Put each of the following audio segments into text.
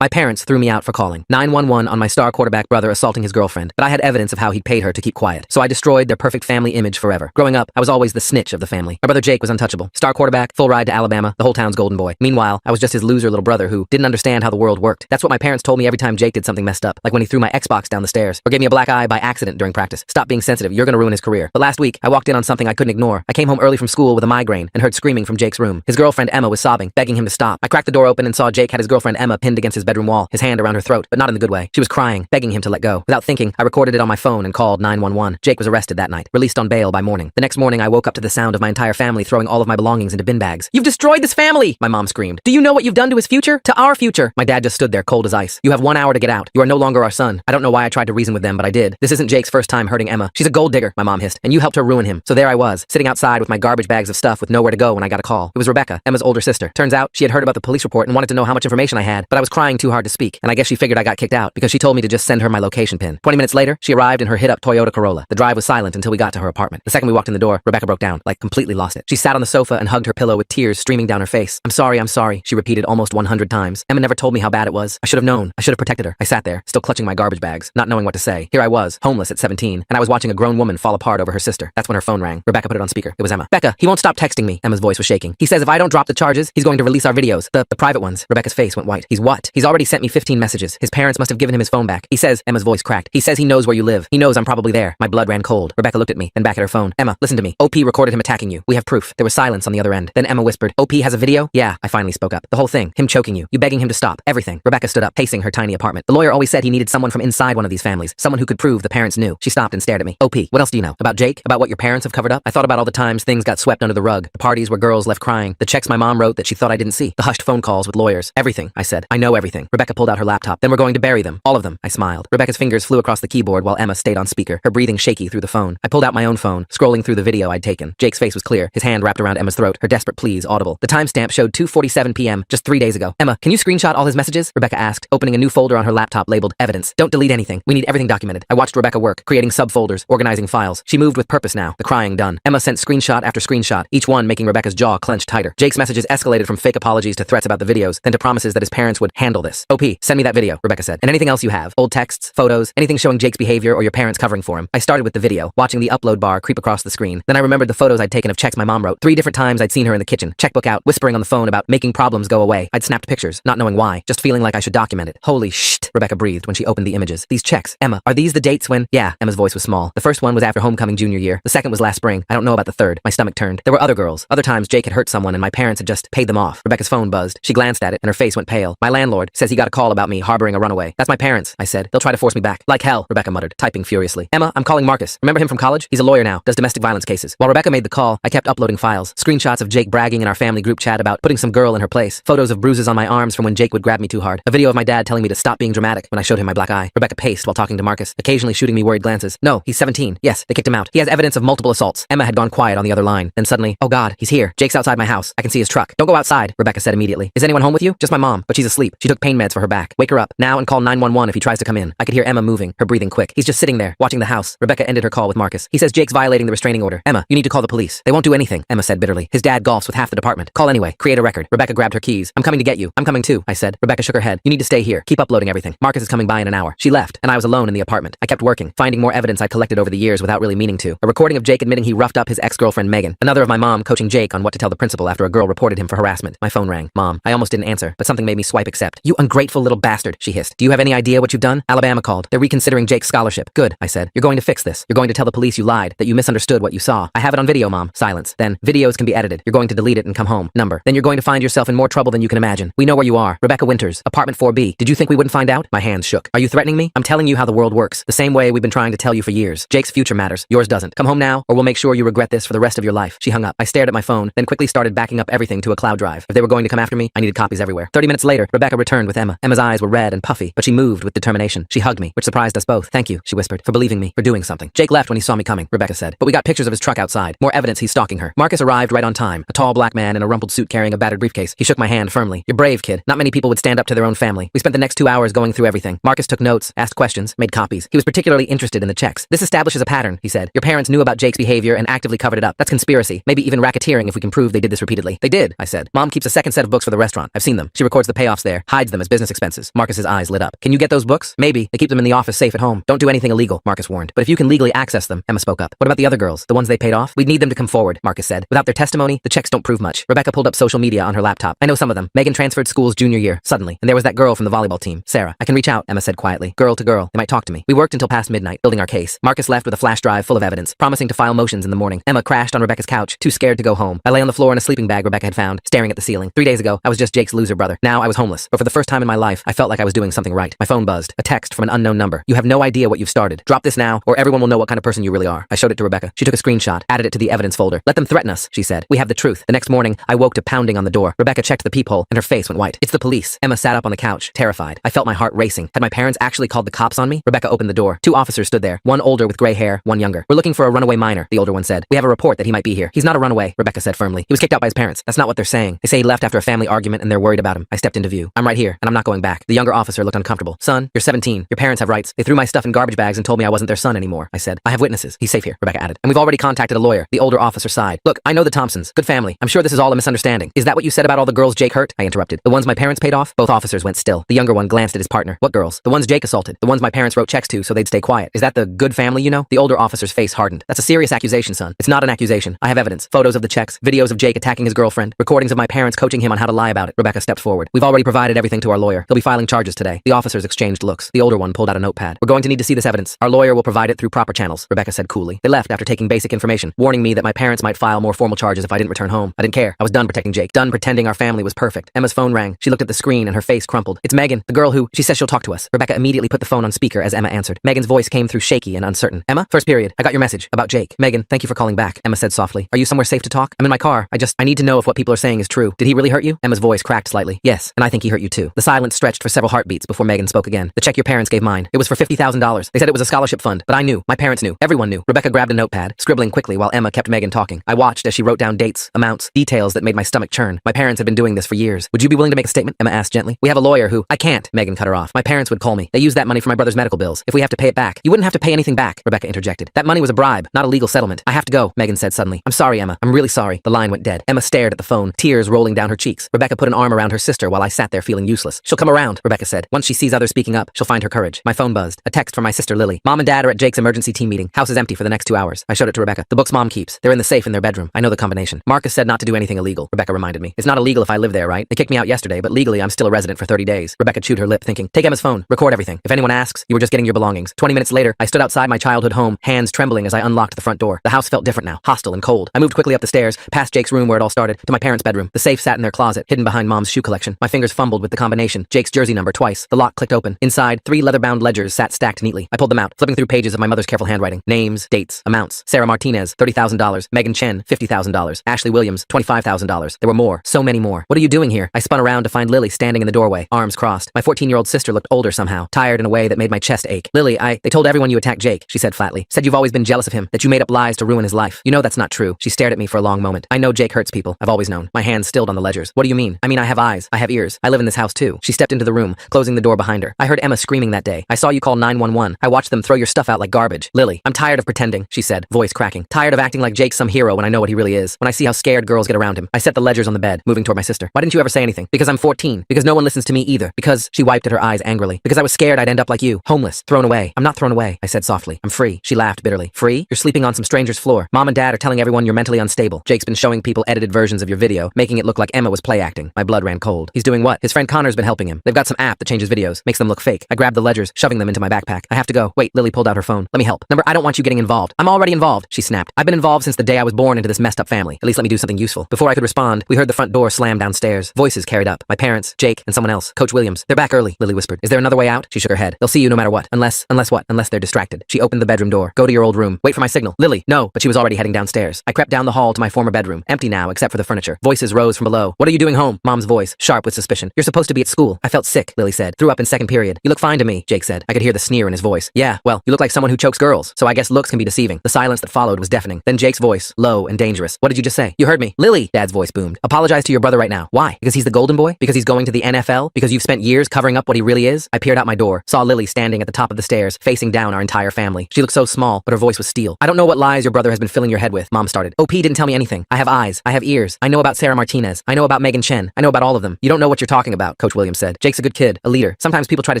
My parents threw me out for calling 911 on my star quarterback brother assaulting his girlfriend, but I had evidence of how he'd paid her to keep quiet, so I destroyed their perfect family image forever. Growing up, I was always the snitch of the family. My brother Jake was untouchable. Star quarterback, full ride to Alabama, the whole town's golden boy. Meanwhile, I was just his loser little brother who didn't understand how the world worked. That's what my parents told me every time Jake did something messed up, like when he threw my Xbox down the stairs, or gave me a black eye by accident during practice. Stop being sensitive, you're gonna ruin his career. But last week, I walked in on something I couldn't ignore. I came home early from school with a migraine and heard screaming from Jake's room. His girlfriend Emma was sobbing, begging him to stop. I cracked the door open and saw Jake had his girlfriend Emma pinned against his bedroom wall, his hand around her throat, but not in the good way. She was crying, begging him to let go. Without thinking, I recorded it on my phone and called 911. Jake was arrested that night, released on bail by morning. The next morning, I woke up to the sound of my entire family throwing all of my belongings into bin bags. "You've destroyed this family!" my mom screamed. "Do you know what you've done to his future? To our future!" My dad just stood there, cold as ice. "You have 1 hour to get out. You are no longer our son." I don't know why I tried to reason with them, but I did. "This isn't Jake's first time hurting Emma. She's a gold digger," my mom hissed, "and you helped her ruin him." So there I was, sitting outside with my garbage bags of stuff with nowhere to go when I got a call. It was Rebecca, Emma's older sister. Turns out, she had heard about the police report and wanted to know how much information I had, but I was crying too hard to speak, and I guess she figured I got kicked out because she told me to just send her my location pin. 20 minutes later, she arrived in her hit-up Toyota Corolla. The drive was silent until we got to her apartment. The second we walked in the door, Rebecca broke down, like completely lost it. She sat on the sofa and hugged her pillow with tears streaming down her face. I'm sorry," she repeated almost 100 times. Emma never told me how bad it was. I should have known. I should have protected her. I sat there, still clutching my garbage bags, not knowing what to say. Here I was, homeless at 17, and I was watching a grown woman fall apart over her sister. That's when her phone rang. Rebecca put it on speaker. It was Emma. "Becca, he won't stop texting me." Emma's voice was shaking. "He says if I don't drop the charges, he's going to release our videos. The private ones." Rebecca's face went white. "He's what?" "He's already sent me 15 messages. His parents must have given him his phone back. He says," Emma's voice cracked, "he says he knows where you live. He knows I'm probably there." My blood ran cold. Rebecca looked at me, then back at her phone. "Emma, listen to me. OP recorded him attacking you. We have proof." There was silence on the other end. Then Emma whispered, "OP has a video?" "Yeah," I finally spoke up. "The whole thing. Him choking you. You begging him to stop. Everything." Rebecca stood up, pacing her tiny apartment. "The lawyer always said he needed someone from inside one of these families. Someone who could prove the parents knew." She stopped and stared at me. "OP, what else do you know? About Jake? About what your parents have covered up?" I thought about all the times things got swept under the rug. The parties where girls left crying. The checks my mom wrote that she thought I didn't see. The hushed phone calls with lawyers. Everything, I said. "I know everything." Rebecca pulled out her laptop. "Then we're going to bury them. All of them." I smiled. Rebecca's fingers flew across the keyboard while Emma stayed on speaker, her breathing shaky through the phone. I pulled out my own phone, scrolling through the video I'd taken. Jake's face was clear, his hand wrapped around Emma's throat, her desperate pleas audible. The timestamp showed 2:47 p.m., just 3 days ago. "Emma, can you screenshot all his messages?" Rebecca asked, opening a new folder on her laptop labeled Evidence. "Don't delete anything. We need everything documented." I watched Rebecca work, creating subfolders, organizing files. She moved with purpose now, the crying done. Emma sent screenshot after screenshot, each one making Rebecca's jaw clench tighter. Jake's messages escalated from fake apologies to threats about the videos, then to promises that his parents would handle this. "OP, send me that video," Rebecca said. "And anything else you have. Old texts, photos, anything showing Jake's behavior or your parents covering for him." I started with the video, watching the upload bar creep across the screen. Then I remembered the photos I'd taken of checks my mom wrote. 3 different times I'd seen her in the kitchen, checkbook out, whispering on the phone about making problems go away. I'd snapped pictures, not knowing why, just feeling like I should document it. "Holy shit," Rebecca breathed when she opened the images. "These checks. Emma, are these the dates when—" "Yeah," Emma's voice was small. "The first one was after homecoming junior year. The second was last spring. I don't know about the third." My stomach turned. There were other girls. Other times Jake had hurt someone and my parents had just paid them off. Rebecca's phone buzzed. She glanced at it and her face went pale. "My landlord says he got a call about me harboring a runaway." "That's my parents," I said. "They'll try to force me back." "Like hell," Rebecca muttered, typing furiously. "Emma, I'm calling Marcus. Remember him from college? He's a lawyer now, does domestic violence cases." While Rebecca made the call, I kept uploading files. Screenshots of Jake bragging in our family group chat about putting some girl in her place. Photos of bruises on my arms from when Jake would grab me too hard. A video of my dad telling me to stop being dramatic when I showed him my black eye. Rebecca paced while talking to Marcus, occasionally shooting me worried glances. "No, he's 17. Yes, they kicked him out. He has evidence of multiple assaults." Emma had gone quiet on the other line. Then suddenly, "Oh God, he's here. Jake's outside my house. I can see his truck." "Don't go outside," Rebecca said immediately. "Is anyone home with you?" "Just my mom, but she's asleep. She took pain meds for her back. Wake her up now and call 911 if he tries to come in." I could hear Emma moving, her breathing quick. "He's just sitting there, watching the house." Rebecca ended her call with Marcus. "He says Jake's violating the restraining order." "Emma, you need to call the police. They won't do anything," Emma said bitterly. "His dad golfs with half the department. Call anyway. Create a record." Rebecca grabbed her keys. "I'm coming to get you." "I'm coming too," I said. Rebecca shook her head. "You need to stay here. Keep uploading everything. Marcus is coming by in an hour." She left, and I was alone in the apartment. I kept working, finding more evidence I'd collected over the years without really meaning to. A recording of Jake admitting he roughed up his ex-girlfriend Megan. Another of my mom coaching Jake on what to tell the principal after a girl reported him for harassment. My phone rang. Mom. I almost didn't answer, but something made me swipe accept. "You ungrateful little bastard," she hissed. "Do you have any idea what you've done?" "Alabama called. They're reconsidering Jake's scholarship." "Good," I said. "You're going to fix this. You're going to tell the police you lied, that you misunderstood what you saw." "I have it on video, Mom." Silence. "Then, videos can be edited. You're going to delete it and come home." Number. "Then you're going to find yourself in more trouble than you can imagine. We know where you are. Rebecca Winters, apartment 4B. Did you think we wouldn't find out?" My hands shook. "Are you threatening me?" "I'm telling you how the world works. The same way we've been trying to tell you for years. Jake's future matters. Yours doesn't. Come home now, or we'll make sure you regret this for the rest of your life." She hung up. I stared at my phone, then quickly started backing up everything to a cloud drive. If they were going to come after me, I needed copies everywhere. 30 minutes later, Rebecca returned with Emma. Emma's eyes were red and puffy, but she moved with determination. She hugged me, which surprised us both. "Thank you," she whispered, "for believing me, for doing something." "Jake left when he saw me coming," Rebecca said. "But we got pictures of his truck outside. More evidence he's stalking her." Marcus arrived right on time, a tall black man in a rumpled suit carrying a battered briefcase. He shook my hand firmly. "You're brave, kid. Not many people would stand up to their own family." We spent the next 2 hours going through everything. Marcus took notes, asked questions, made copies. He was particularly interested in the checks. "This establishes a pattern," he said. "Your parents knew about Jake's behavior and actively covered it up. That's conspiracy. Maybe even racketeering if we can prove they did this repeatedly." "They did," I said. "Mom keeps a second set of books for the restaurant. I've seen them. She records the payoffs there. Hides hides them as business expenses. Marcus's eyes lit up. Can you get those books? Maybe. They keep them in the office safe at home. Don't do anything illegal, Marcus warned. But if you can legally access them, Emma spoke up. What about the other girls? The ones they paid off? We'd need them to come forward, Marcus said. Without their testimony, the checks don't prove much. Rebecca pulled up social media on her laptop. I know some of them. Megan transferred schools junior year, suddenly. And there was that girl from the volleyball team, Sarah. I can reach out, Emma said quietly. Girl to girl. They might talk to me. We worked until past midnight, building our case. Marcus left with a flash drive full of evidence, promising to file motions in the morning. Emma crashed on Rebecca's couch, too scared to go home. I lay on the floor in a sleeping bag Rebecca had found, staring at the ceiling. 3 days ago, I was just Jake's loser brother. Now I was homeless. But for the first time in my life, I felt like I was doing something right. My phone buzzed. A text from an unknown number. You have no idea what you've started. Drop this now, or everyone will know what kind of person you really are. I showed it to Rebecca. She took a screenshot, added it to the evidence folder. Let them threaten us, she said. We have the truth. The next morning, I woke to pounding on the door. Rebecca checked the peephole, and her face went white. It's the police. Emma sat up on the couch, terrified. I felt my heart racing. Had my parents actually called the cops on me? Rebecca opened the door. 2 officers stood there, one older with gray hair, one younger. We're looking for a runaway minor, the older one said. We have a report that he might be here. He's not a runaway, Rebecca said firmly. He was kicked out by his parents. That's not what they're saying. They say he left after a family argument and they're worried about him. I stepped into view. I'm right here, and I'm not going back. The younger officer looked uncomfortable. Son, you're 17. Your parents have rights. They threw my stuff in garbage bags and told me I wasn't their son anymore. I said, I have witnesses. He's safe here, Rebecca added. And we've already contacted a lawyer. The older officer sighed. Look, I know the Thompsons. Good family. I'm sure this is all a misunderstanding. Is that what you said about all the girls Jake hurt? I interrupted. The ones my parents paid off? Both officers went still. The younger one glanced at his partner. What girls? The ones Jake assaulted. The ones my parents wrote checks to so they'd stay quiet. Is that the good family you know? The older officer's face hardened. That's a serious accusation, son. It's not an accusation. I have evidence. Photos of the checks, videos of Jake attacking his girlfriend, recordings of my parents coaching him on how to lie about it. Rebecca stepped forward. We've already provided everything to our lawyer. He'll be filing charges today. The officers exchanged looks. The older one pulled out a notepad. We're going to need to see this evidence. Our lawyer will provide it through proper channels, Rebecca said coolly. They left after taking basic information, warning me that my parents might file more formal charges if I didn't return home. I didn't care. I was done protecting Jake. Done pretending our family was perfect. Emma's phone rang. She looked at the screen and her face crumpled. It's Megan, the girl who, she says she'll talk to us. Rebecca immediately put the phone on speaker as Emma answered. Megan's voice came through shaky and uncertain. Emma, first period. I got your message about Jake. Megan, thank you for calling back, Emma said softly. Are you somewhere safe to talk? I'm in my car. I need to know if what people are saying is true. Did he really hurt you? Emma's voice cracked slightly. Yes, and I think he hurt you too. The silence stretched for several heartbeats before Megan spoke again. The check your parents gave mine. It was for $50,000. They said it was a scholarship fund, but I knew. My parents knew. Everyone knew. Rebecca grabbed a notepad, scribbling quickly while Emma kept Megan talking. I watched as she wrote down dates, amounts, details that made my stomach churn. My parents had been doing this for years. Would you be willing to make a statement? Emma asked gently. We have a lawyer who... I can't, Megan cut her off. My parents would call me. They used that money for my brother's medical bills. If we have to pay it back. You wouldn't have to pay anything back, Rebecca interjected. That money was a bribe, not a legal settlement. I have to go, Megan said suddenly. I'm sorry, Emma. I'm really sorry. The line went dead. Emma stared at the phone, tears rolling down her cheeks. Rebecca put an arm around her sister while I sat there feeling useless. She'll come around, Rebecca said. Once she sees others speaking up, she'll find her courage. My phone buzzed. A text from my sister Lily. Mom and Dad are at Jake's emergency team meeting. House is empty for the next 2 hours. I showed it to Rebecca. The books Mom keeps. They're in the safe in their bedroom. I know the combination. Marcus said not to do anything illegal, Rebecca reminded me. It's not illegal if I live there, right? They kicked me out yesterday, but legally I'm still a resident for 30 days. Rebecca chewed her lip, thinking, take Emma's phone. Record everything. If anyone asks, you were just getting your belongings. 20 minutes later, I stood outside my childhood home, hands trembling as I unlocked the front door. The house felt different now, hostile and cold. I moved quickly up the stairs, past Jake's room where it all started, to my parents' bedroom. The safe sat in their closet, hidden behind Mom's shoe collection. My fingers fumbled with the combination. Jake's jersey number twice. The lock clicked open. Inside, 3 leather-bound ledgers sat stacked neatly. I pulled them out, flipping through pages of my mother's careful handwriting. Names, dates, amounts. Sarah Martinez, $30,000. Megan Chen, $50,000. Ashley Williams, $25,000. There were more, so many more. What are you doing here? I spun around to find Lily standing in the doorway, arms crossed. My 14-year-old sister looked older somehow, tired in a way that made my chest ache. Lily, they told everyone you attacked Jake, she said flatly. Said you've always been jealous of him, that you made up lies to ruin his life. You know that's not true. She stared at me for a long moment. I know Jake hurts people. I've always known. My hands stilled on the ledgers. What do you mean? I mean, I have eyes. I have ears. I live in this house too. She stepped into the room, closing the door behind her. I heard Emma screaming that day. I saw you call 911. I watched them throw your stuff out like garbage. Lily, I'm tired of pretending, she said, voice cracking. Tired of acting like Jake's some hero when I know what he really is. When I see how scared girls get around him. I set the ledgers on the bed, moving toward my sister. Why didn't you ever say anything? Because I'm 14. Because no one listens to me either. Because she wiped at her eyes angrily. Because I was scared I'd end up like you, homeless, thrown away. I'm not thrown away, I said softly. I'm free. She laughed bitterly. Free? You're sleeping on some stranger's floor. Mom and Dad are telling everyone you're mentally unstable. Jake's been showing people edited versions of your video, making it look like Emma was play acting. My blood ran cold. He's doing what? His friend Connor's been helping him. They've got some app that changes videos, makes them look fake. I grabbed the ledgers, shoving them into my backpack. I have to go. Wait, Lily pulled out her phone. Let me help. Number, I don't want you getting involved. I'm already involved, she snapped. I've been involved since the day I was born into this messed up family. At least let me do something useful. Before I could respond, we heard the front door slam downstairs. Voices carried up. My parents, Jake, and someone else. Coach Williams. They're back early, Lily whispered. Is there another way out? She shook her head. They'll see you no matter what. Unless what? Unless they're distracted. She opened the bedroom door. Go to your old room. Wait for my signal. Lily, no, but she was already heading downstairs. I crept down the hall to my former bedroom. Empty now, except for the furniture. Voices rose from below. What are you doing home? Mom's voice, sharp with suspicion. You're supposed to be at school. I felt sick, Lily said. Threw up in second period. You look fine to me, Jake said. I could hear the sneer in his voice. Yeah, well, you look like someone who chokes girls, so I guess looks can be deceiving. The silence that followed was deafening. Then Jake's voice, low and dangerous. What did you just say? You heard me. Lily, Dad's voice boomed. Apologize to your brother right now. Why? Because he's the golden boy? Because he's going to the NFL? Because you've spent years covering up what he really is? I peered out my door, saw Lily standing at the top of the stairs, facing down our entire family. She looked so small, but her voice was steel. I don't know what lies your brother has been filling your head with, Mom started. OP didn't tell me anything. I have eyes. I have ears. I know about Sarah Martinez. I know about Megan Chen. I know about all of them. You don't know what you're talking about. Coach Williams said. Jake's a good kid, a leader. Sometimes people try to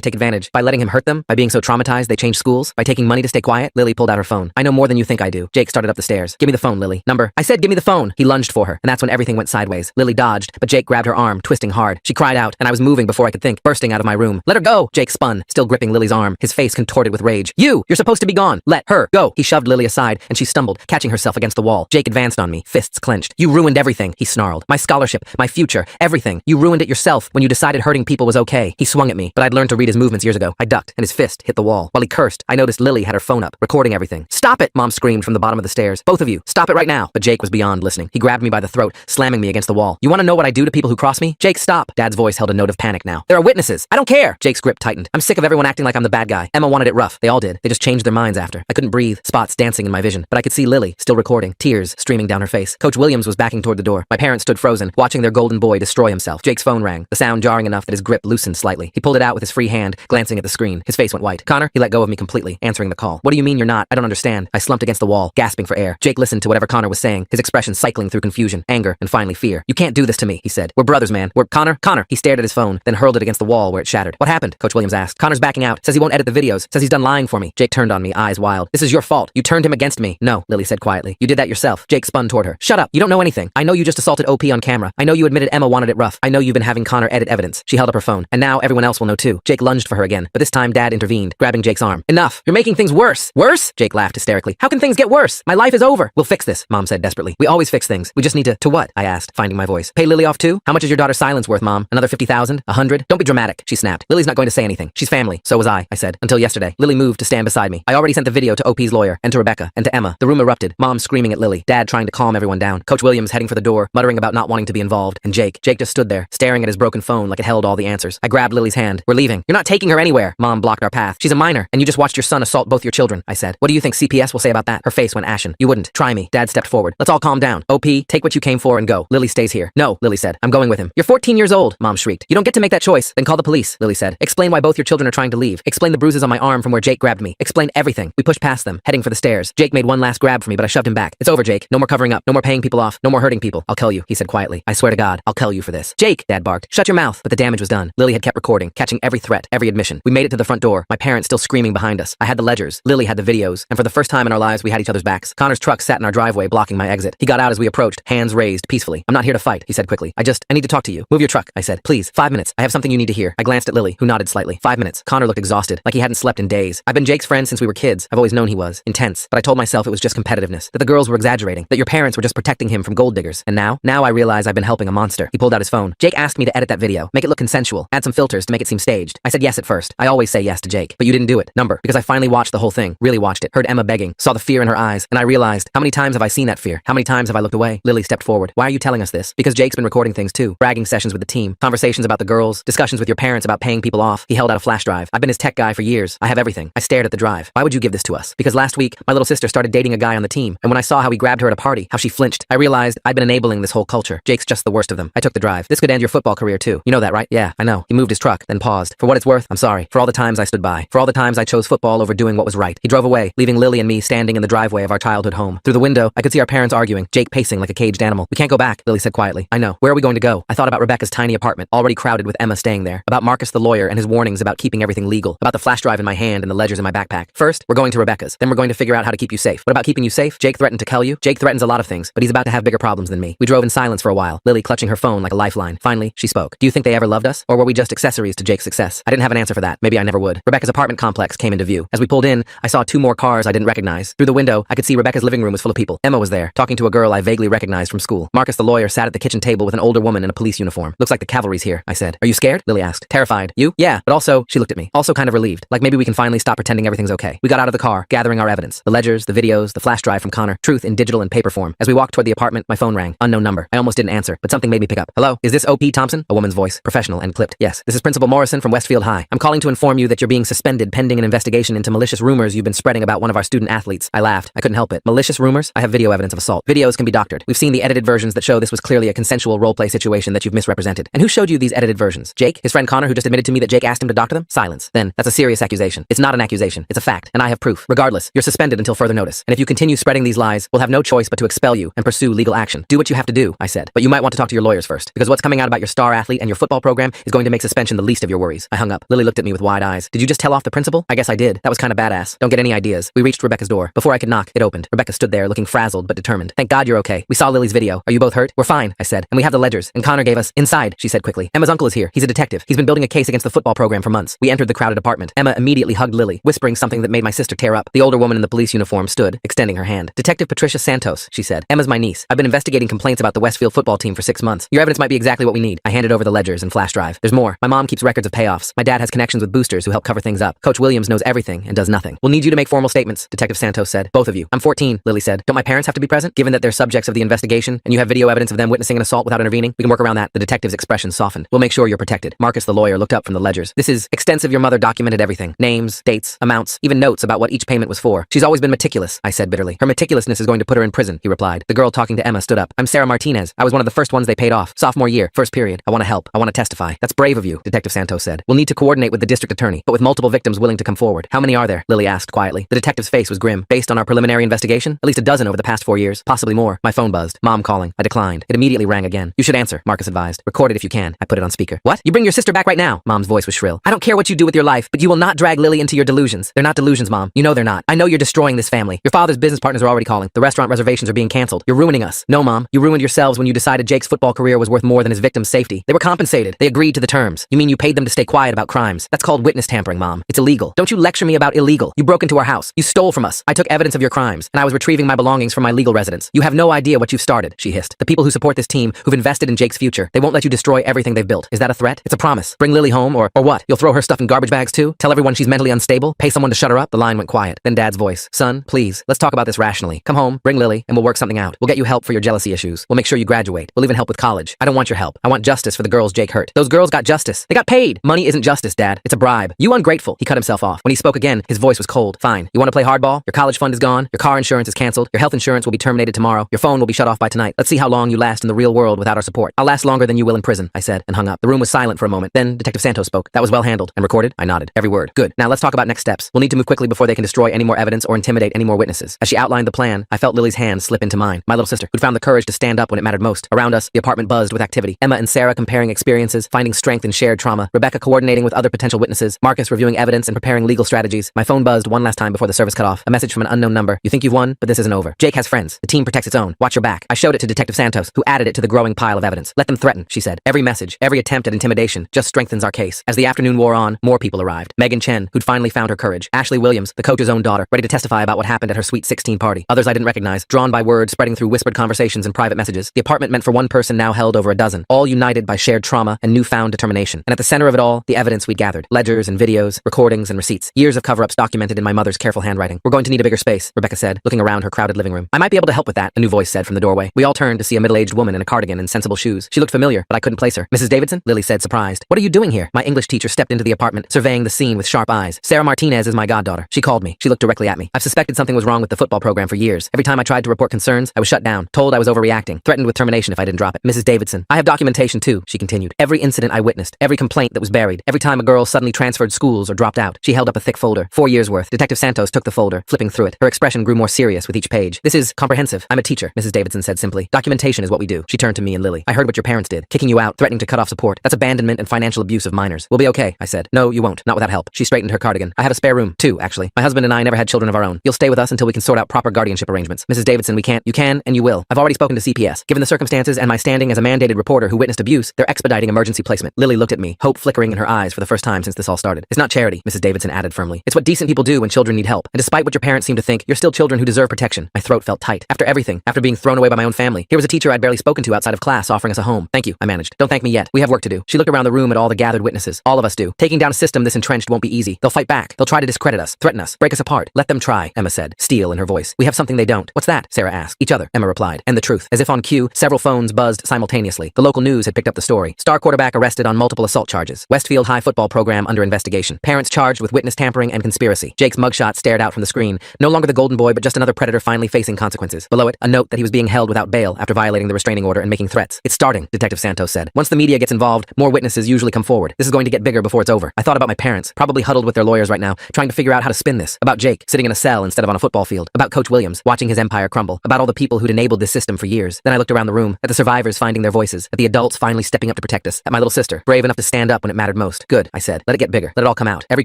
take advantage by letting him hurt them, by being so traumatized they change schools, by taking money to stay quiet. Lily pulled out her phone. I know more than you think I do. Jake started up the stairs. Give me the phone, Lily. Number. I said give me the phone. He lunged for her, and that's when everything went sideways. Lily dodged, but Jake grabbed her arm, twisting hard. She cried out, and I was moving before I could think, bursting out of my room. Let her go! Jake spun, still gripping Lily's arm, his face contorted with rage. You're supposed to be gone. Let her go. He shoved Lily aside, and she stumbled, catching herself against the wall. Jake advanced on me, fists clenched. You ruined everything, he snarled. My scholarship, my future, everything. You ruined it yourself when you decided hurting people was okay. He swung at me, but I'd learned to read his movements years ago. I ducked, and his fist hit the wall. While he cursed, I noticed Lily had her phone up, recording everything. Stop it! Mom screamed from the bottom of the stairs. Both of you, stop it right now. But Jake was beyond listening. He grabbed me by the throat, slamming me against the wall. You want to know what I do to people who cross me? Jake, stop. Dad's voice held a note of panic now. There are witnesses. I don't care. Jake's grip tightened. I'm sick of everyone acting like I'm the bad guy. Emma wanted it rough. They all did. They just changed their minds after. I couldn't breathe, spots dancing in my vision, but I could see Lily, still recording, tears streaming down her face. Coach Williams was backing toward the door. My parents stood frozen, watching their golden boy destroy himself. Jake's phone rang, the sound jarring enough that his grip loosened slightly. He pulled it out with his free hand, glancing at the screen. His face went white. Connor, he let go of me completely, answering the call. What do you mean you're not? I don't understand. I slumped against the wall, gasping for air. Jake listened to whatever Connor was saying, his expression cycling through confusion, anger, and finally fear. You can't do this to me, he said. We're brothers, man. We're Connor. He stared at his phone, then hurled it against the wall where it shattered. What happened? Coach Williams asked. Connor's backing out. Says he won't edit the videos. Says he's done lying for me. Jake turned on me, eyes wild. This is your fault. You turned him against me. No, Lily said quietly. You did that yourself. Jake spun toward her. Shut up. You don't know anything. I know you just assaulted OP on camera. I know you admitted Emma wanted it rough. I know you've been having Connor edit evidence. She held up her phone. And now everyone else will know too. Jake lunged for her again, but this time Dad intervened, grabbing Jake's arm. Enough. You're making things worse. Worse? Jake laughed hysterically. How can things get worse? My life is over. We'll fix this, Mom said desperately. We always fix things. We just need to what? I asked, finding my voice. Pay Lily off too? How much is your daughter's silence worth, Mom? Another 50,000? 100? Don't be dramatic, she snapped. Lily's not going to say anything. She's family. So was I said. Until yesterday. Lily moved to stand beside me. I already sent the video to OP's lawyer, and to Rebecca, and to Emma. The room erupted. Mom screaming at Lily. Dad trying to calm everyone down. Coach Williams heading for the door, muttering about not wanting to be involved. And Jake just stood there, staring at his broken phone like it held all the answers. I grabbed Lily's hand. We're leaving. You're not taking her anywhere. Mom blocked our path. She's a minor, and you just watched your son assault both your children, I said. What do you think CPS will say about that? Her face went ashen. You wouldn't. Try me. Dad stepped forward. Let's all calm down. OP, take what you came for and go. Lily stays here. No, Lily said. I'm going with him. You're 14 years old, Mom shrieked. You don't get to make that choice. Then call the police, Lily said. Explain why both your children are trying to leave. Explain the bruises on my arm from where Jake grabbed me. Explain everything. We pushed past them, heading for the stairs. Jake made one last grab for me, but I shoved him back. It's over, Jake. No more covering up. No more paying people off. No more hurting people. I'll kill you, he said quietly. I swear to God, I'll kill you for this. Jake, Dad barked. Shut your mouth. But the damage was done. Lily had kept recording, catching every threat, every admission. We made it to the front door, my parents still screaming behind us. I had the ledgers. Lily had the videos. And for the first time in our lives, we had each other's backs. Connor's truck sat in our driveway, blocking my exit. He got out as we approached, hands raised, peacefully. I'm not here to fight, he said quickly. I need to talk to you. Move your truck, I said. Please, 5 minutes. I have something you need to hear. I glanced at Lily, who nodded slightly. 5 minutes. Connor looked exhausted, like he hadn't slept in days. I've been Jake's friend since we were kids. I've always known he was. Intense. But I told myself it was just competitiveness. That the girls were exaggerating. That your parents were just protecting him from gold diggers. And now I realize I've been helping a monster. He pulled out his phone. Jake asked me to edit that video. Make it look consensual. Add some filters to make it seem staged. I said yes at first. I always say yes to Jake. But you didn't do it. Number. Because I finally watched the whole thing. Really watched it. Heard Emma begging. Saw the fear in her eyes. And I realized, how many times have I seen that fear? How many times have I looked away? Lily stepped forward. Why are you telling us this? Because Jake's been recording things too. Bragging sessions with the team. Conversations about the girls. Discussions with your parents about paying people off. He held out a flash drive. I've been his tech guy for years. I have everything. I stared at the drive. Why would you give this to us? Because last week, my little sister started dating a guy on the team. And when I saw how he grabbed her at a party, how she flinched, I realized I'd been enabling this whole culture. Jake's just the worst of them. I took the drive. This could end your football career too. You know that, right? Yeah, I know. He moved his truck, then paused. For what it's worth, I'm sorry. For all the times I stood by. For all the times I chose football over doing what was right. He drove away, leaving Lily and me standing in the driveway of our childhood home. Through the window, I could see our parents arguing, Jake pacing like a caged animal. We can't go back, Lily said quietly. I know. Where are we going to go? I thought about Rebecca's tiny apartment, already crowded with Emma staying there. About Marcus the lawyer and his warnings about keeping everything legal. About the flash drive in my hand and the ledgers in my backpack. First, we're going to Rebecca's. Then we're going to figure out how to keep you safe. What about keeping you safe? Jake threatened to kill you. Jake threatens a lot of things, but he's about to have bigger problems than me. We drove in silence for a while, Lily clutching her phone like a lifeline. Finally, she spoke. Do you think they ever loved us? Or were we just accessories to Jake's success? I didn't have an answer for that. Maybe I never would. Rebecca's apartment complex came into view. As we pulled in, I saw 2 more cars I didn't recognize. Through the window, I could see Rebecca's living room was full of people. Emma was there, talking to a girl I vaguely recognized from school. Marcus the lawyer sat at the kitchen table with an older woman in a police uniform. Looks like the cavalry's here, I said. Are you scared? Lily asked. Terrified. You? Yeah, but also, she looked at me. Also kind of relieved. Like maybe we can finally stop pretending everything's okay. We got out of the car, gathering our evidence. The ledgers, the videos, the flash drive from Connor. Truth in digital and paper form. As we walked toward the apartment, my phone rang. Unknown number. I almost didn't answer, but something made me pick up. Hello? Is this OP Thompson? A woman's voice. Professional and clipped. Yes. This is Principal Morrison from Westfield High. I'm calling to inform you that you're being suspended pending an investigation into malicious rumors you've been spreading about one of our student athletes. I laughed. I couldn't help it. Malicious rumors? I have video evidence of assault. Videos can be doctored. We've seen the edited versions that show this was clearly a consensual roleplay situation that you've misrepresented. And who showed you these edited versions? Jake? His friend Connor, who just admitted to me that Jake asked him to doctor them? Silence. Then, that's a serious accusation. It's not an accusation. It's a fact. And I have proof. Regardless, you're suspended until further notice. And if you continue spreading these lies, we'll have no choice but to expel you and pursue legal action. Do what you have to do, I said. But you might want to talk to your lawyers first. Because what's coming out about your star athlete and your football football program is going to make suspension the least of your worries. I hung up. Lily looked at me with wide eyes. Did you just tell off the principal? I guess I did. That was kind of badass. Don't get any ideas. We reached Rebecca's door. Before I could knock, it opened. Rebecca stood there looking frazzled but determined. Thank God you're okay. We saw Lily's video. Are you both hurt? We're fine, I said. And we have the ledgers. And Connor gave us inside, she said quickly. Emma's uncle is here. He's a detective. He's been building a case against the football program for months. We entered the crowded apartment. Emma immediately hugged Lily, whispering something that made my sister tear up. The older woman in the police uniform stood, extending her hand. Detective Patricia Santos, she said. Emma's my niece. I've been investigating complaints about the Westfield football team for 6 months. Your evidence might be exactly what we need. I handed over the ledgers and flash drive. There's more. My mom keeps records of payoffs. My dad has connections with boosters who help cover things up. Coach Williams knows everything and does nothing. We'll need you to make formal statements, Detective Santos said. Both of you. I'm 14, Lily said. Don't my parents have to be present? Given that they're subjects of the investigation and you have video evidence of them witnessing an assault without intervening, we can work around that. The detective's expression softened. We'll make sure you're protected. Marcus, the lawyer, looked up from the ledgers. This is extensive. Your mother documented everything. Names, dates, amounts, even notes about what each payment was for. She's always been meticulous, I said bitterly. Her meticulousness is going to put her in prison, he replied. The girl talking to Emma stood up. I'm Sarah Martinez. I was one of the first ones they paid off. Sophomore year, first period. I want to help. I want to testify. That's brave of you, Detective Santos said. We'll need to coordinate with the district attorney, but with multiple victims willing to come forward. How many are there? Lily asked quietly. The detective's face was grim. Based on our preliminary investigation, at least a dozen over the past 4 years, possibly more. My phone buzzed. Mom calling. I declined. It immediately rang again. You should answer, Marcus advised. Record it if you can. I put it on speaker. What? You bring your sister back right now? Mom's voice was shrill. I don't care what you do with your life, but you will not drag Lily into your delusions. They're not delusions, Mom. You know they're not. I know you're destroying this family. Your father's business partners are already calling. The restaurant reservations are being canceled. You're ruining us. No, Mom. You ruined yourselves when you decided Jake's football career was worth more than his victim's safety. They were compensated. They agreed to the terms. You mean you paid them to stay quiet about crimes? That's called witness tampering, Mom. It's illegal. Don't you lecture me about illegal. You broke into our house. You stole from us. I took evidence of your crimes, and I was retrieving my belongings from my legal residence. You have no idea what you've started, she hissed. The people who support this team, who've invested in Jake's future, they won't let you destroy everything they've built. Is that a threat? It's a promise. Bring Lily home, or what? You'll throw her stuff in garbage bags too? Tell everyone she's mentally unstable? Pay someone to shut her up? The line went quiet. Then Dad's voice. Son, please, let's talk about this rationally. Come home, bring Lily, and we'll work something out. We'll get you help for your jealousy issues. We'll make sure you graduate. We'll even help with college. I don't want your help. I want justice for the girls Jake hurt. Those girls got justice. They got paid. Money isn't justice, Dad. It's a bribe. You ungrateful. He cut himself off. When he spoke again, his voice was cold. Fine. You want to play hardball? Your college fund is gone. Your car insurance is canceled. Your health insurance will be terminated tomorrow. Your phone will be shut off by tonight. Let's see how long you last in the real world without our support. I'll last longer than you will in prison, I said, and hung up. The room was silent for a moment. Then Detective Santos spoke. That was well handled. And recorded? I nodded. Every word. Good. Now let's talk about next steps. We'll need to move quickly before they can destroy any more evidence or intimidate any more witnesses. As she outlined the plan, I felt Lily's hand slip into mine. My little sister, who'd found the courage to stand up when it mattered most. Around us, the apartment buzzed with activity. Emma and Sarah comparing experiences, finding strength in shared trauma. Rebecca coordinating with other potential witnesses. Marcus reviewing evidence and preparing legal strategies. My phone buzzed one last time before the service cut off. A message from an unknown number. You think you've won, but this isn't over. Jake has friends. The team protects its own. Watch your back. I showed it to Detective Santos, who added it to the growing pile of evidence. Let them threaten, she said. Every message, every attempt at intimidation just strengthens our case. As the afternoon wore on, more people arrived. Megan Chen, who'd finally found her courage. Ashley Williams, the coach's own daughter, ready to testify about what happened at her Sweet 16 party. Others I didn't recognize, drawn by word spreading through whispered conversations and private messages. The apartment meant for one person now held over a dozen, all united by shared trauma and newfound determination. And at the center of it all, the evidence we'd gathered. Ledgers and videos, recordings and receipts. Years of cover-ups documented in my mother's careful handwriting. We're going to need a bigger space, Rebecca said, looking around her crowded living room. I might be able to help with that, a new voice said from the doorway. We all turned to see a middle-aged woman in a cardigan and sensible shoes. She looked familiar, but I couldn't place her. Mrs. Davidson? Lily said, surprised. What are you doing here? My English teacher stepped into the apartment, surveying the scene with sharp eyes. Sarah Martinez is my goddaughter. She called me. She looked directly at me. I've suspected something was wrong with the football program for years. Every time I tried to report concerns, I was shut down, told I was overreacting, threatened with termination if I didn't drop it. Mrs. Davidson, I have documentation too, she continued. Every incident I witnessed, every complaint that was buried, every time a girl suddenly transferred schools or dropped out. She held up a thick folder, 4 years worth. Detective Santos took the folder, flipping through it. Her expression grew more serious with each page. This is comprehensive. I'm a teacher, Mrs. Davidson said simply. Documentation is what we do. She turned to me and Lily. I heard what your parents did, kicking you out, threatening to cut off support. That's abandonment and financial abuse of minors. We'll be okay, I said. No, you won't. Not without help. She straightened her cardigan. I have a spare room, too, actually. My husband and I never had children of our own. You'll stay with us until we can sort out proper guardianship arrangements. Mrs. Davidson, we can't. You can, and you will. I've already spoken to CPS. Given the circumstances and my standing as a mandated reporter who witnessed abuse, they're expediting emergency placement. Lily looked at me, hope flickering in her eyes for the first time since this all started. It's not charity, Mrs. Davidson added firmly. It's what decent people do when children need help. And despite what your parents seem to think, you're still children who deserve protection. My throat felt tight. After everything, after being thrown away by my own family, here was a teacher I'd barely spoken to outside of class offering us a home. Thank you, I managed. Don't thank me yet. We have work to do. She looked around the room at all the gathered witnesses. All of us do. Taking down a system this entrenched won't be easy. They'll fight back. They'll try to discredit us, threaten us, break us apart. Let them try, Emma said, steel in her voice. We have something they don't. What's that? Sarah asked. Each other, Emma replied. And the truth. As if on cue, several phones buzzed simultaneously. The local news had picked up the story. Star quarterback arrested on multiple assault charges. Westfield High football program under investigation. Parents charged with witness tampering and conspiracy. Jake's mugshot stared out from the screen. No longer the golden boy, but just another predator finally facing consequences. Below it, a note that he was being held without bail after violating the restraining order and making threats. It's starting, Detective Santos said. Once the media gets involved, more witnesses usually come forward. This is going to get bigger before it's over. I thought about my parents, probably huddled with their lawyers right now, trying to figure out how to spin this. About Jake, sitting in a cell instead of on a football field. About Coach Williams, watching his empire crumble. About all the people who'd enabled this system for years. Then I looked around the room, at the survivors finding their voices, at the adults finally stepping up to protect protect us, that my little sister, brave enough to stand up when it mattered most. Good, I said. Let it get bigger. Let it all come out. Every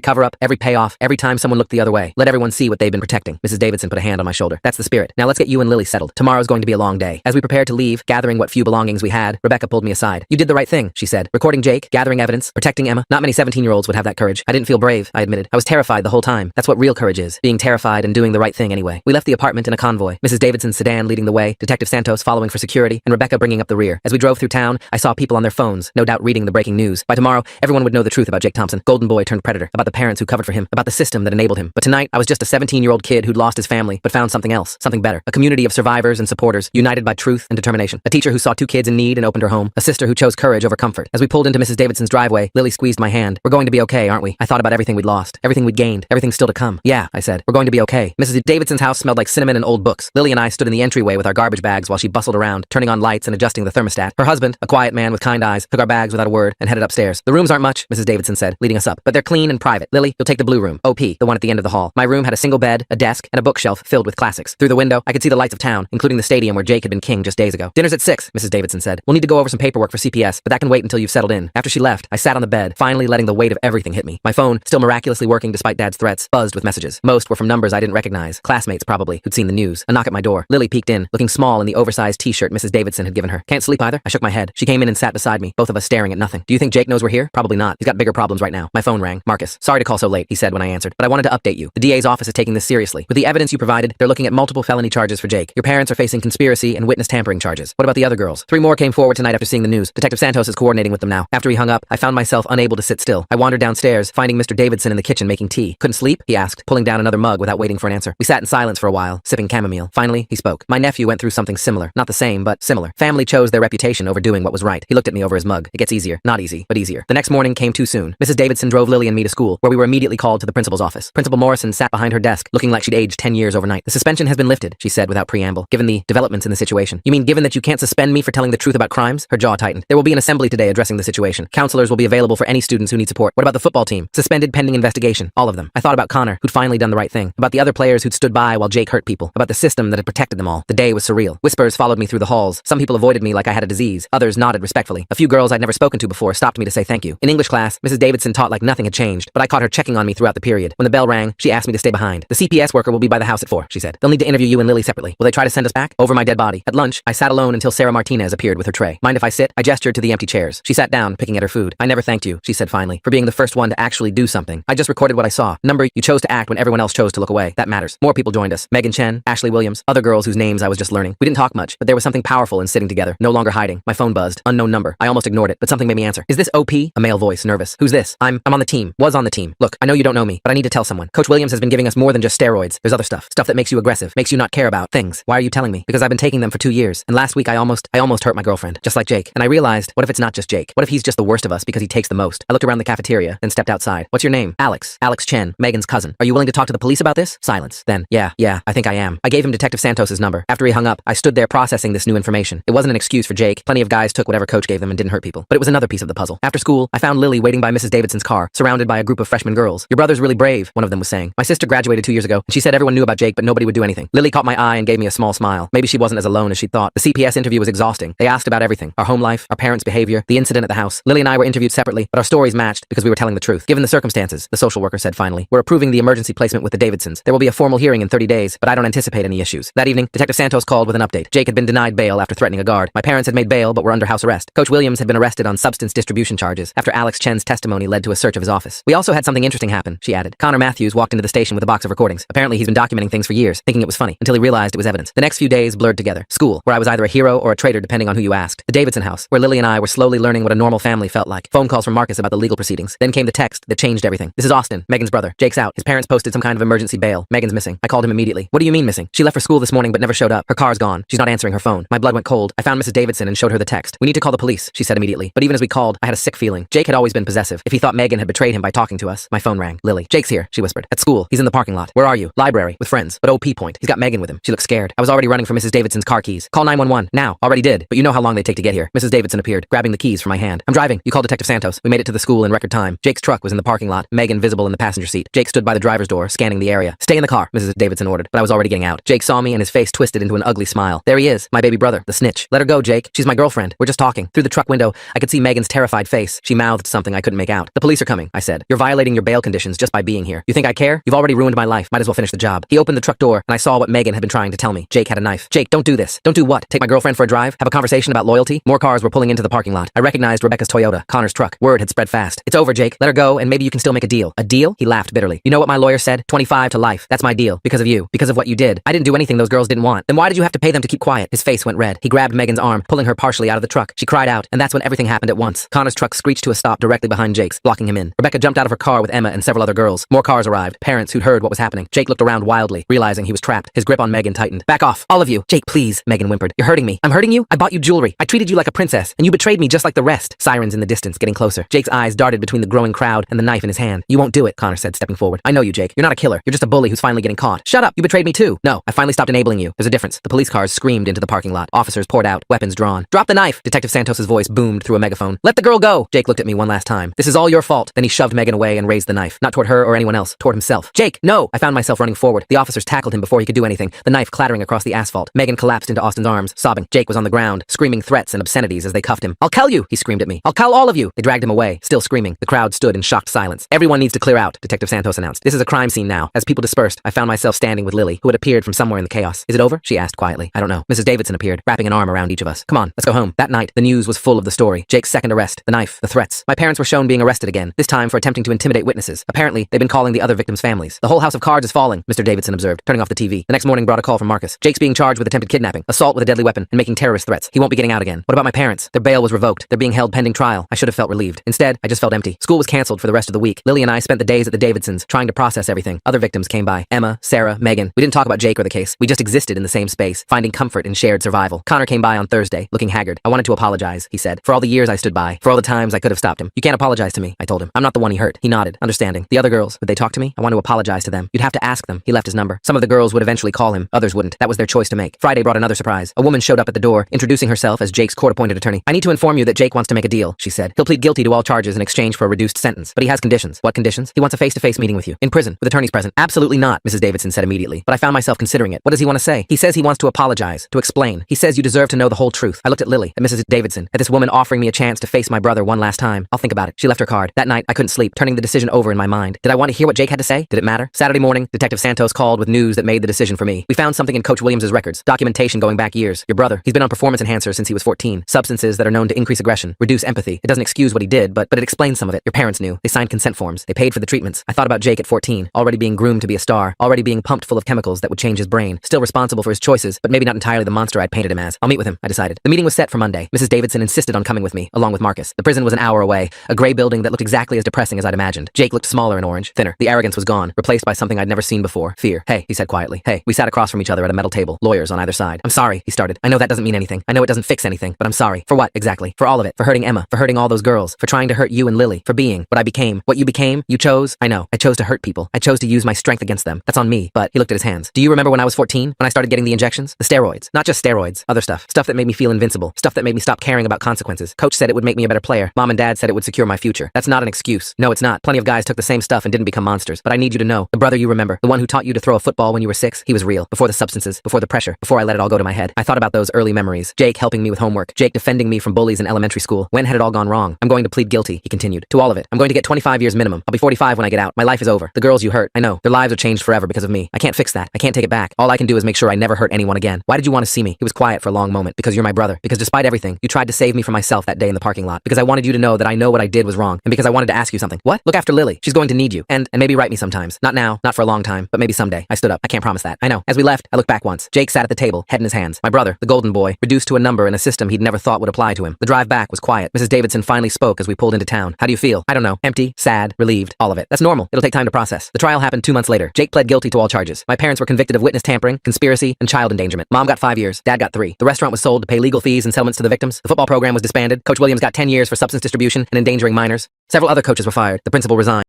cover-up, every payoff, every time someone looked the other way. Let everyone see what they've been protecting. Mrs. Davidson put a hand on my shoulder. That's the spirit. Now let's get you and Lily settled. Tomorrow's going to be a long day. As we prepared to leave, gathering what few belongings we had, Rebecca pulled me aside. You did the right thing, she said. Recording Jake, gathering evidence, protecting Emma. Not many 17-year-olds would have that courage. I didn't feel brave, I admitted. I was terrified the whole time. That's what real courage is. Being terrified and doing the right thing anyway. We left the apartment in a convoy. Mrs. Davidson's sedan leading the way, Detective Santos following for security, and Rebecca bringing up the rear. As we drove through town, I saw people on their phones, no doubt reading the breaking news. By tomorrow, everyone would know the truth about Jake Thompson, golden boy turned predator, about the parents who covered for him, about the system that enabled him. But tonight, I was just a 17-year-old kid who'd lost his family, but found something else, something better. A community of survivors and supporters, united by truth and determination. A teacher who saw two kids in need and opened her home. A sister who chose courage over comfort. As we pulled into Mrs. Davidson's driveway, Lily squeezed my hand. We're going to be okay, aren't we? I thought about everything we'd lost, everything we'd gained, everything still to come. Yeah, I said. We're going to be okay. Mrs. Davidson's house smelled like cinnamon and old books. Lily and I stood in the entryway with our garbage bags while she bustled around, turning on lights and adjusting the thermostat. Her husband, a quiet man with kind eyes, took our bags without a word and headed upstairs. The rooms aren't much, Mrs. Davidson said, leading us up, but they're clean and private. Lily, you'll take the blue room. OP, the one at the end of the hall. My room had a single bed, a desk, and a bookshelf filled with classics. Through the window, I could see the lights of town, including the stadium where Jake had been king just days ago. Dinner's at 6, Mrs. Davidson said. We'll need to go over some paperwork for CPS, but that can wait until you've settled in. After she left, I sat on the bed, finally letting the weight of everything hit me. My phone, still miraculously working despite Dad's threats, buzzed with messages. Most were from numbers I didn't recognize. Classmates probably, who'd seen the news. A knock at my door. Lily peeked in, looking small in the oversized t-shirt Mrs. Davidson had given her. Can't sleep either? I shook my head. She came in and sat beside me, both of us staring at nothing. Do you think Jake knows we're here? Probably not. He's got bigger problems right now. My phone rang. Marcus. Sorry to call so late, he said when I answered, but I wanted to update you. The DA's office is taking this seriously. With the evidence you provided, they're looking at multiple felony charges for Jake. Your parents are facing conspiracy and witness tampering charges. What about the other girls? 3 more came forward tonight after seeing the news. Detective Santos is coordinating with them now. After he hung up, I found myself unable to sit still. I wandered downstairs, finding Mr. Davidson in the kitchen making tea. Couldn't sleep? He asked, pulling down another mug without waiting for an answer. We sat in silence for a while, sipping chamomile. Finally, he spoke. My nephew went through something similar. Not the same, but similar. Family chose their reputation over doing what was right. He looked at me over his mug. It gets easier. Not easy, but easier. The next morning came too soon. Mrs. Davidson drove Lily and me to school, where we were immediately called to the principal's office. Principal Morrison sat behind her desk, looking like she'd aged 10 years overnight. The suspension has been lifted, she said without preamble, given the developments in the situation. You mean given that you can't suspend me for telling the truth about crimes? Her jaw tightened. There will be an assembly today addressing the situation. Counselors will be available for any students who need support. What about the football team? Suspended pending investigation. All of them. I thought about Connor, who'd finally done the right thing. About the other players who'd stood by while Jake hurt people. About the system that had protected them all. The day was surreal. Whispers followed me through the halls. Some people avoided me like I had a disease. Others nodded respectfully. A few girls I'd never spoken to before stopped me to say thank you. In English class, Mrs. Davidson taught like nothing had changed, but I caught her checking on me throughout the period. When the bell rang, she asked me to stay behind. The CPS worker will be by the house at 4, she said. They'll need to interview you and Lily separately. Will they try to send us back? Over my dead body. At lunch, I sat alone until Sarah Martinez appeared with her tray. Mind if I sit? I gestured to the empty chairs. She sat down, picking at her food. I never thanked you, she said finally, for being the first one to actually do something. I just recorded what I saw. Number, you chose to act when everyone else chose to look away. That matters. More people joined us. Megan Chen, Ashley Williams, other girls whose names I was just learning. We didn't talk much, but there was something powerful in sitting together, no longer hiding. My phone buzzed. Unknown number. I almost ignored it, but something made me answer. Is this OP? A male voice, nervous. Who's this? I'm on the team. Was on the team. Look, I know you don't know me, but I need to tell someone. Coach Williams has been giving us more than just steroids. There's other stuff. Stuff that makes you aggressive, makes you not care about things. Why are you telling me? Because I've been taking them for 2 years, and last week I almost hurt my girlfriend, just like Jake. And I realized, what if it's not just Jake? What if he's just the worst of us because he takes the most? I looked around the cafeteria, then stepped outside. What's your name? Alex. Alex Chen, Megan's cousin. Are you willing to talk to the police about this? Silence. Then, yeah, I think I am. I gave him Detective Santos's number. After he hung up, I stood there processing this new information. It wasn't an excuse for Jake. Plenty of guys took whatever Coach gave them and didn't hurt people. But it was another piece of the puzzle. After school, I found Lily waiting by Mrs. Davidson's car, surrounded by a group of freshman girls. Your brother's really brave, one of them was saying. My sister graduated 2 years ago, and she said everyone knew about Jake, but nobody would do anything. Lily caught my eye and gave me a small smile. Maybe she wasn't as alone as she thought. The CPS interview was exhausting. They asked about everything. Our home life, our parents' behavior, the incident at the house. Lily and I were interviewed separately, but our stories matched because we were telling the truth. Given the circumstances, the social worker said finally, we're approving the emergency placement with the Davidsons. There will be a formal hearing in 30 days, but I don't anticipate any issues. That evening, Detective Santos called with an update. Jake had been denied bail after threatening a guard. My parents had made bail, but were under house arrest. Coach Williams had been arrested on substance distribution charges after Alex Chen's testimony led to a search of his office. We also had something interesting happen, she added. Connor Matthews walked into the station with a box of recordings. Apparently he's been documenting things for years, thinking it was funny, until he realized it was evidence. The next few days blurred together. School, where I was either a hero or a traitor depending on who you asked. The Davidson house, where Lily and I were slowly learning what a normal family felt like. Phone calls from Marcus about the legal proceedings. Then came the text that changed everything. This is Austin, Megan's brother. Jake's out. His parents posted some kind of emergency bail. Megan's missing. I called him immediately. What do you mean missing? She left for school this morning but never showed up. Her car's gone. She's not answering her phone. My blood went cold. I found Mrs. Davidson and showed her the text. We need to call the police, she said immediately. But even as we called, I had a sick feeling. Jake had always been possessive. If he thought Megan had betrayed him by talking to us. My phone rang. Lily. Jake's here, she whispered. At school. He's in the parking lot. Where are you? Library. With friends. But OP point. He's got Megan with him. She looked scared. I was already running for Mrs. Davidson's car keys. Call 911. Now. Already did. But you know how long they take to get here. Mrs. Davidson appeared, grabbing the keys from my hand. I'm driving. You call Detective Santos. We made it to the school in record time. Jake's truck was in the parking lot. Megan visible in the passenger seat. Jake stood by the driver's door, scanning the area. Stay in the car, Mrs. Davidson ordered. But I was already getting out. Jake saw me and his face twisted into an ugly smile. There he is, my baby brother, the snitch. Let her go, Jake. She's my girlfriend. We're just talking. Through the truck window, window, I could see Megan's terrified face. She mouthed something I couldn't make out. The police are coming, I said. You're violating your bail conditions just by being here. You think I care? You've already ruined my life. Might as well finish the job. He opened the truck door, and I saw what Megan had been trying to tell me. Jake had a knife. Jake, don't do this. Don't do what? Take my girlfriend for a drive? Have a conversation about loyalty? More cars were pulling into the parking lot. I recognized Rebecca's Toyota, Connor's truck. Word had spread fast. It's over, Jake. Let her go, and maybe you can still make a deal. A deal? He laughed bitterly. You know what my lawyer said? 25 to life. That's my deal. Because of you. Because of what you did. I didn't do anything those girls didn't want. Then why did you have to pay them to keep quiet? His face went red. He grabbed Megan's arm, pulling her partially out of the truck. She cried out, and that's when everything happened at once. Connor's truck screeched to a stop directly behind Jake's, blocking him in. Rebecca jumped out of her car with Emma and several other girls. More cars arrived. Parents who'd heard what was happening. Jake looked around wildly, realizing he was trapped. His grip on Megan tightened. Back off, all of you. Jake, please, Megan whimpered. You're hurting me. I'm hurting you? I bought you jewelry. I treated you like a princess, and you betrayed me just like the rest. Sirens in the distance, getting closer. Jake's eyes darted between the growing crowd and the knife in his hand. You won't do it, Connor said, stepping forward. I know you, Jake. You're not a killer. You're just a bully who's finally getting caught. Shut up. You betrayed me too. No, I finally stopped enabling you. There's a difference. The police cars screamed into the parking lot. Officers poured out, weapons drawn. Drop the knife. Detective Santos's voice boomed through a megaphone. Let the girl go. Jake looked at me one last time. This is all your fault. Then he shoved Megan away and raised the knife. Not toward her or anyone else, toward himself. Jake, no! I found myself running forward. The officers tackled him before he could do anything, the knife clattering across the asphalt. Megan collapsed into Austin's arms, sobbing. Jake was on the ground, screaming threats and obscenities as they cuffed him. I'll kill you, he screamed at me. I'll kill all of you. They dragged him away, still screaming. The crowd stood in shocked silence. Everyone needs to clear out, Detective Santos announced. This is a crime scene now. As people dispersed, I found myself standing with Lily, who had appeared from somewhere in the chaos. Is it over? She asked quietly. I don't know. Mrs. Davidson appeared, wrapping an arm around each of us. Come on, let's go home. That night, the news was full of the story. Jake's second arrest, the knife, the threats. My parents were shown being arrested again, this time for attempting to intimidate witnesses. Apparently, they'd been calling the other victims' families. The whole house of cards is falling, Mr. Davidson observed, turning off the TV. The next morning brought a call from Marcus. Jake's being charged with attempted kidnapping, assault with a deadly weapon, and making terrorist threats. He won't be getting out again. What about my parents? Their bail was revoked. They're being held pending trial. I should have felt relieved. Instead, I just felt empty. School was canceled for the rest of the week. Lily and I spent the days at the Davidsons, trying to process everything. Other victims came by. Emma, Sarah, Megan. We didn't talk about Jake or the case. We just existed in the same space, finding comfort in shared survival. Connor came by on Thursday, looking haggard. I wanted to apologize, he said, for all the years I stood by, for all the times I could have stopped him. You can't apologize to me, I told him. I'm not the one he hurt. He nodded, understanding. The other girls, would they talk to me? I want to apologize to them. You'd have to ask them. He left his number. Some of the girls would eventually call him. Others wouldn't. That was their choice to make. Friday brought another surprise. A woman showed up at the door, introducing herself as Jake's court-appointed attorney. I need to inform you that Jake wants to make a deal, she said. He'll plead guilty to all charges in exchange for a reduced sentence. But he has conditions. What conditions? He wants a face-to-face meeting with you. In prison, with attorneys present. Absolutely not, Mrs. Davidson said immediately. But I found myself considering it. What does he want to say? He says he wants to apologize, to explain. He says you deserve to know the whole truth. I looked at Lily, at Mrs. Davidson, at this woman offering me a chance to face my brother one last time. I'll think about it. She left her card. That night, I couldn't sleep, turning the decision over in my mind. Did I want to hear what Jake had to say? Did it matter? Saturday morning, Detective Santos called with news that made the decision for me. We found something in Coach Williams' records. Documentation going back years. Your brother. He's been on performance enhancers since he was 14. Substances that are known to increase aggression, reduce empathy. It doesn't excuse what he did, but it explains some of it. Your parents knew. They signed consent forms. They paid for the treatments. I thought about Jake at 14, already being groomed to be a star, already being pumped full of chemicals that would change his brain, still responsible for his choices, but maybe not entirely the monster I'd painted him as. I'll meet with him, I decided. The meeting was set for Monday. Mrs. Davidson insisted on coming with me, along with Marcus. The prison was an hour away, a gray building that looked exactly as depressing as I'd imagined. Jake looked smaller and orange, thinner. The arrogance was gone, replaced by something I'd never seen before. Fear. Hey, he said quietly. Hey. We sat across from each other at a metal table, lawyers on either side. I'm sorry, he started. I know that doesn't mean anything. I know it doesn't fix anything, but I'm sorry. For what, exactly? For all of it. For hurting Emma. For hurting all those girls. For trying to hurt you and Lily. For being what I became. What you became, you chose. I know. I chose to hurt people. I chose to use my strength against them. That's on me. But he looked at his hands. Do you remember when I was 14? When I started getting the injections? The steroids. Not just steroids. Other stuff. Stuff that made me feel invincible. Stuff that made me stop caring about consequences. Coach said it would make me a better player. Mom and Dad said it would secure my future. That's not an excuse. No, it's not. Plenty of guys took the same stuff and didn't become monsters. But I need you to know. The brother you remember. The one who taught you to throw a football when you were 6. He was real. Before the substances. Before the pressure. Before I let it all go to my head. I thought about those early memories. Jake helping me with homework. Jake defending me from bullies in elementary school. When had it all gone wrong? I'm going to plead guilty, he continued. To all of it. I'm going to get 25 years minimum. I'll be 45 when I get out. My life is over. The girls you hurt. I know. Their lives are changed forever because of me. I can't fix that. I can't take it back. All I can do is make sure I never hurt anyone again. Why did you want to see me? He was quiet for a long moment. Because you're my brother. Because despite everything, you tried to save me from myself that day in the parking lot. Because I wanted you to know that I know what I did was wrong. And because I wanted to ask you something. What? Look after Lily. She's going to need you. And maybe write me sometimes. Not now. Not for a long time. But maybe someday. I stood up. I can't promise that. I know. As we left, I looked back once. Jake sat at the table, head in his hands. My brother, the golden boy, reduced to a number in a system he'd never thought would apply to him. The drive back was quiet. Mrs. Davidson finally spoke as we pulled into town. How do you feel? I don't know. Empty, sad, relieved, all of it. That's normal. It'll take time to process. The trial happened 2 months later. Jake pled guilty to all charges. My parents were convicted of witness tampering, conspiracy, and child endangerment. Mom got 5 years. Dad got 3. The restaurant was sold to pay legal fees and settlements to the victims. The football program was disbanded. Coach Williams got 10 years for substance distribution and endangering minors. Several other coaches were fired. The principal resigned.